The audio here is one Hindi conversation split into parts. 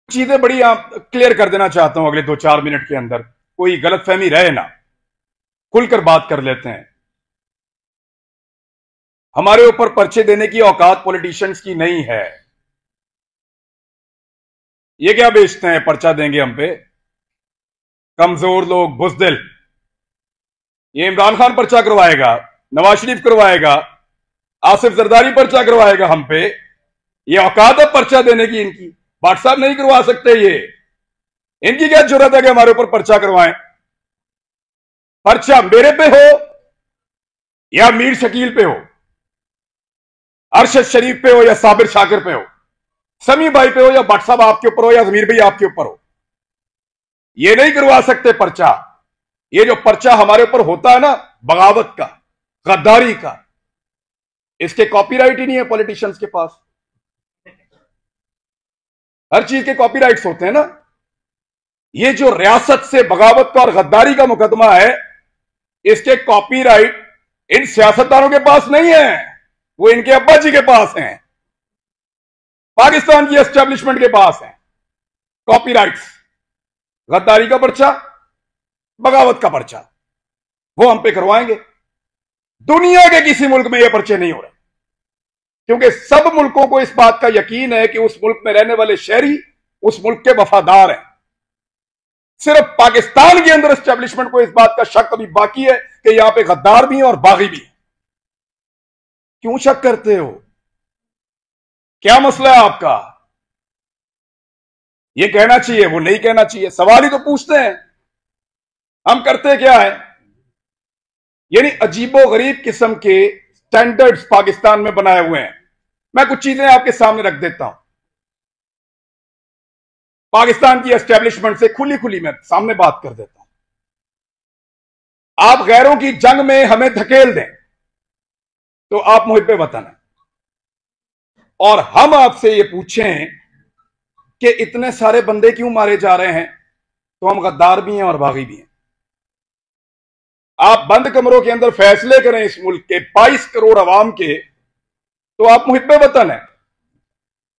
चीजें बड़ी आप क्लियर कर देना चाहता हूं अगले 2-4 मिनट के अंदर, कोई गलतफहमी रहे ना, खुलकर बात कर लेते हैं। हमारे ऊपर पर्चे देने की औकात पॉलिटिशियंस की नहीं है। ये क्या बेचते हैं, पर्चा देंगे हम पे? कमजोर लोग, बुजदिल। ये इमरान खान पर्चा करवाएगा, नवाज शरीफ करवाएगा, आसिफ जरदारी पर्चा करवाएगा हम पे? ये औकात है पर्चा देने की इनकी? भाट साहब नहीं करवा सकते ये। इनकी क्या जरूरत है कि हमारे ऊपर पर्चा करवाएं? पर्चा मेरे पे हो या मीर शकील पे हो, अरशद शरीफ पे हो या साबिर शाकिर पे हो, समी भाई पे हो या भट्ट साहब आपके ऊपर हो या जमीर भाई आपके ऊपर हो, ये नहीं करवा सकते पर्चा। ये जो पर्चा हमारे ऊपर होता है ना, बगावत का, गद्दारी का, इसके कॉपीराइट ही नहीं है पॉलिटिशियंस के पास। हर चीज के कॉपीराइट्स होते हैं ना। ये जो रियासत से बगावत का और गद्दारी का मुकदमा है, इसके कॉपीराइट इन सियासतदानों के पास नहीं है, वो इनके अब्बा जी के पास हैं, पाकिस्तान की एस्टेब्लिशमेंट के पास हैं कॉपीराइट्स। गद्दारी का पर्चा, बगावत का पर्चा, वो हम पे करवाएंगे। दुनिया के किसी मुल्क में ये पर्चे नहीं हो रहे, क्योंकि सब मुल्कों को इस बात का यकीन है कि उस मुल्क में रहने वाले शहरी उस मुल्क के वफादार हैं। सिर्फ पाकिस्तान के अंदर एस्टेब्लिशमेंट को इस बात का शक अभी बाकी है कि यहां पे गद्दार भी हैं और बागी भी हैं। क्यों शक करते हो? क्या मसला है आपका? ये कहना चाहिए, वो नहीं कहना चाहिए, सवाल ही तो पूछते हैं। हम करते क्या है? यानी अजीबो गरीब किस्म के स्टैंडर्ड्स पाकिस्तान में बनाए हुए हैं। मैं कुछ चीजें आपके सामने रख देता हूं। पाकिस्तान की एस्टेब्लिशमेंट से खुली खुली मैं सामने बात कर देता हूं। आप गैरों की जंग में हमें धकेल दें तो आप मुहिब्बे वतन हैं, और हम आपसे ये पूछें कि इतने सारे बंदे क्यों मारे जा रहे हैं, तो हम गद्दार भी हैं और बागी भी हैं। आप बंद कमरों के अंदर फैसले करें इस मुल्क के 22 करोड़ अवाम के, तो आप मुहिब्बे वतन हैं।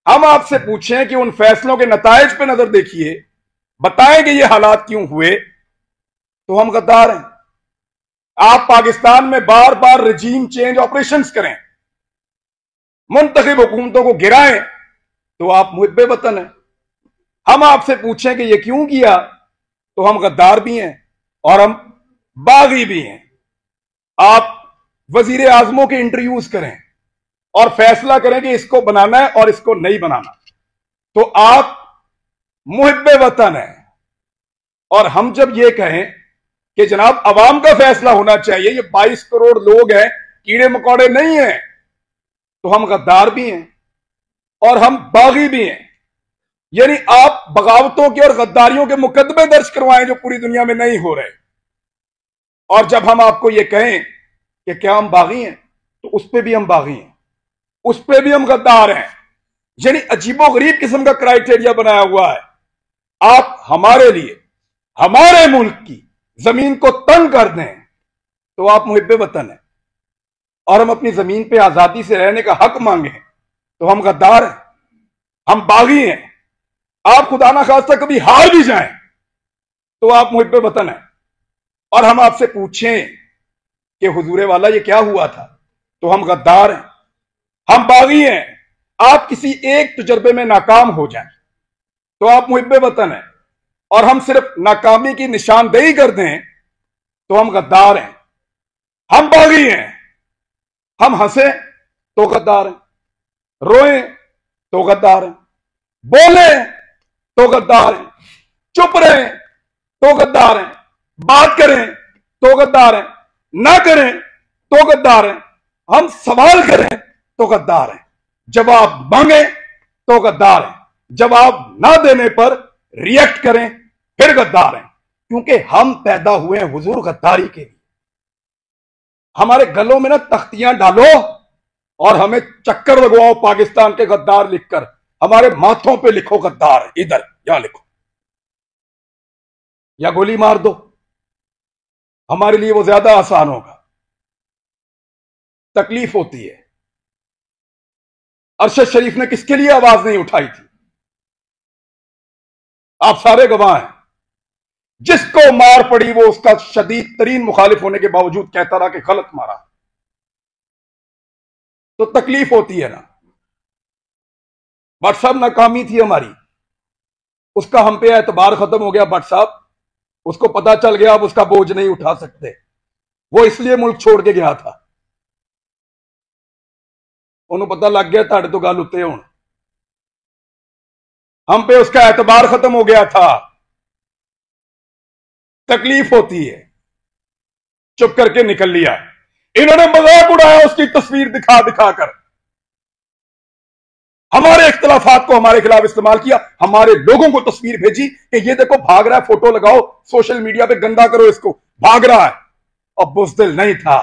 हम आपसे पूछें कि उन फैसलों के नतायज पे नजर देखिए, बताएं कि ये हालात क्यों हुए, तो हम गद्दार हैं। आप पाकिस्तान में बार बार रजीम चेंज ऑपरेशंस करें, मुंतखब हुकूमतों को गिराएं, तो आप मुहिब्बे वतन हैं। हम आपसे पूछें कि ये क्यों किया, तो हम गद्दार भी हैं और हम बागी भी हैं। आप वजीर आजमों के इंटरव्यूज करें और फैसला करें कि इसको बनाना है और इसको नहीं बनाना, तो आप मुहिब्बे वतन हैं। और हम जब ये कहें कि जनाब अवाम का फैसला होना चाहिए, ये 22 करोड़ लोग हैं, कीड़े मकोड़े नहीं हैं, तो हम गद्दार भी हैं और हम बागी भी हैं। यानी आप बगावतों के और गद्दारियों के मुकदमे दर्ज करवाएं जो पूरी दुनिया में नहीं हो रहे, और जब हम आपको यह कहें कि क्या हम बागी हैं, तो उस पर भी हम बागी हैं, उस पर भी हम गद्दार हैं। यानी अजीबो गरीब किस्म का क्राइटेरिया बनाया हुआ है। आप हमारे लिए, हमारे मुल्क की जमीन को तंग कर दें, तो आप मुहिब्बे वतन हैं, और हम अपनी जमीन पे आजादी से रहने का हक मांगे, तो हम गद्दार हैं, हम बागी हैं। आप खुदा ना खास्ता कभी हार भी जाएं, तो आप मुहिब्बे वतन हैं। और हम आपसे पूछें कि हुजूरे वाला ये क्या हुआ था, तो हम गद्दार हैं, हम बागी हैं। आप किसी एक तजर्बे में नाकाम हो जाएं, तो आप मुहिब्बे वतन हैं, और हम सिर्फ नाकामी की निशानदेही कर दें, तो हम गद्दार हैं, हम बागी हैं। हम हंसे तो गद्दार हैं, रोएं तो गद्दार हैं, बोले तो गद्दार हैं, चुप रहें तो गद्दार हैं, बात करें तो गद्दार हैं, ना करें तो गद्दार हैं, हम सवाल करें तो गद्दार हैं, जवाब मांगे तो गद्दार हैं, जवाब ना देने पर रिएक्ट करें फिर गद्दार हैं। क्योंकि हम पैदा हुए हैं हुजूर गद्दारी के लिए। हमारे गलों में ना तख्तियां डालो और हमें चक्कर लगवाओ पाकिस्तान के गद्दार लिखकर, हमारे माथों पे लिखो गद्दार, इधर यहां लिखो, या गोली मार दो, हमारे लिए वो ज्यादा आसान होगा। तकलीफ होती है। अरशद शरीफ ने किसके लिए आवाज नहीं उठाई थी? आप सारे गवाह हैं। जिसको मार पड़ी वो उसका शदीद तरीन मुखालिफ होने के बावजूद कहता रहा कि गलत मारा, तो तकलीफ होती है ना। भट्ट साहब नाकामी थी हमारी, उसका हम पे एतबार खत्म हो गया। भट्ट साहब उसको पता चल गया अब उसका बोझ नहीं उठा सकते, वो इसलिए मुल्क छोड़ के गया था। उन्होंने पता लग गया ताड़े तो गल उत्ते हुण, हम पे उसका एतबार खत्म हो गया था। तकलीफ होती है, चुप करके निकल लिया। इन्होंने मजाक उड़ाया उसकी तस्वीर दिखा दिखा कर, हमारे इख्तलाफात को हमारे खिलाफ इस्तेमाल किया, हमारे लोगों को तस्वीर भेजी कि ये देखो भाग रहा है, फोटो लगाओ सोशल मीडिया पे, गंदा करो इसको, भाग रहा है। और बुज़दिल नहीं था,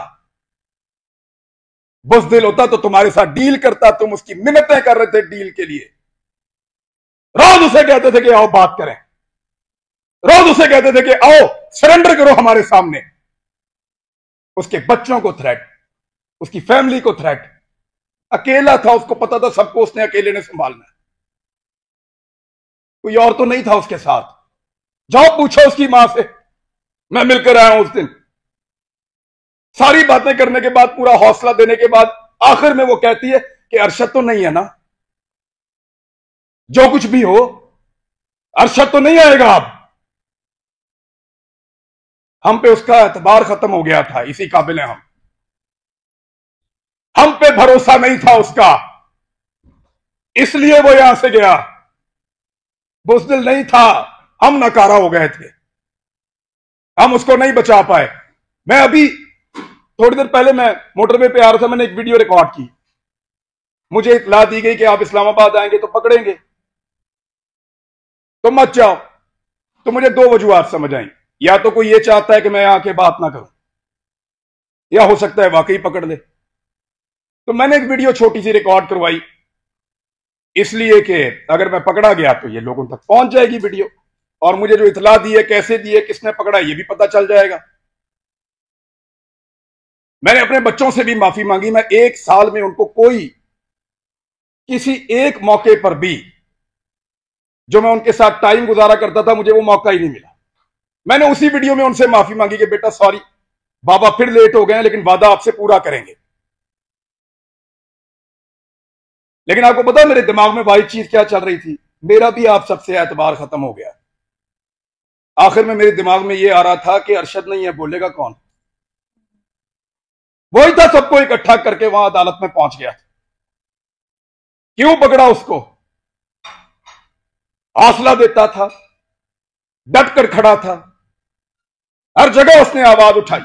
बुज़दिल होता तो तुम्हारे साथ डील करता, तुम उसकी मिन्नतें कर रहे थे डील के लिए। रोज उसे कहते थे कि आओ बात करें, रोज उसे कहते थे कि आओ सरेंडर करो हमारे सामने। उसके बच्चों को थ्रेट, उसकी फैमिली को थ्रेट। अकेला था, उसको पता था सबको उसने अकेले ने संभालना है, कोई और तो नहीं था उसके साथ। जाओ पूछो उसकी मां से, मैं मिलकर आया हूं उस दिन। सारी बातें करने के बाद, पूरा हौसला देने के बाद, आखिर में वो कहती है कि अरशद तो नहीं है ना, जो कुछ भी हो अरशद तो नहीं आएगा अब। हम पे उसका एतबार खत्म हो गया था, इसी काबिल है हम पे भरोसा नहीं था उसका, इसलिए वो यहां से गया। बुज़दिल नहीं था, हम नकारा हो गए थे, हम उसको नहीं बचा पाए। मैं अभी थोड़ी देर पहले मैं मोटरवे पे आ रहा था, मैंने एक वीडियो रिकॉर्ड की। मुझे इत्तला दी गई कि आप इस्लामाबाद आएंगे तो पकड़ेंगे, तो मत जाओ। तो मुझे दो वजूहात समझ आई, या तो कोई ये चाहता है कि मैं आके बात ना करूं, या हो सकता है वाकई पकड़ ले। तो मैंने एक वीडियो छोटी सी रिकॉर्ड करवाई, इसलिए कि अगर मैं पकड़ा गया तो ये लोगों तक पहुंच जाएगी वीडियो, और मुझे जो इत्तला दी है, कैसे दी है, किसने पकड़ा, ये भी पता चल जाएगा। मैंने अपने बच्चों से भी माफी मांगी। मैं एक साल में उनको कोई किसी एक मौके पर भी जो मैं उनके साथ टाइम गुजारा करता था, मुझे वो मौका ही नहीं मिला। मैंने उसी वीडियो में उनसे माफी मांगी कि बेटा सॉरी, बाबा फिर लेट हो गए हैं, लेकिन वादा आपसे पूरा करेंगे। लेकिन आपको पता है मेरे दिमाग में वाही चीज क्या चल रही थी, मेरा भी आप सबसे एतबार खत्म हो गया। आखिर में मेरे दिमाग में यह आ रहा था कि अरशद नहीं है, बोलेगा कौन। वही था, सबको इकट्ठा करके वहां अदालत में पहुंच गया। क्यों पकड़ा उसको? हौसला देता था, डट कर खड़ा था, हर जगह उसने आवाज उठाई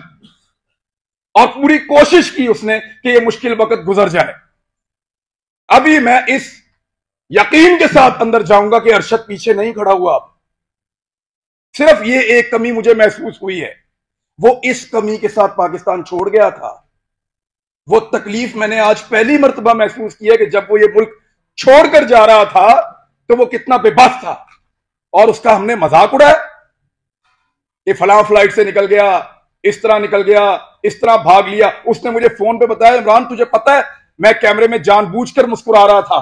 और पूरी कोशिश की उसने कि यह मुश्किल वक्त गुजर जाए। अभी मैं इस यकीन के साथ अंदर जाऊंगा कि अरशद पीछे नहीं खड़ा हुआ। अब सिर्फ ये एक कमी मुझे महसूस हुई है, वो इस कमी के साथ पाकिस्तान छोड़ गया था। वो तकलीफ मैंने आज पहली मर्तबा महसूस की है कि जब वो ये मुल्क छोड़कर जा रहा था तो वो कितना बेबस था, और उसका हमने मजाक उड़ाया कि फलां फ्लाइट से निकल गया, इस तरह निकल गया, इस तरह भाग लिया। उसने मुझे फोन पे बताया, इमरान तुझे पता है मैं कैमरे में जानबूझकर मुस्कुरा रहा था,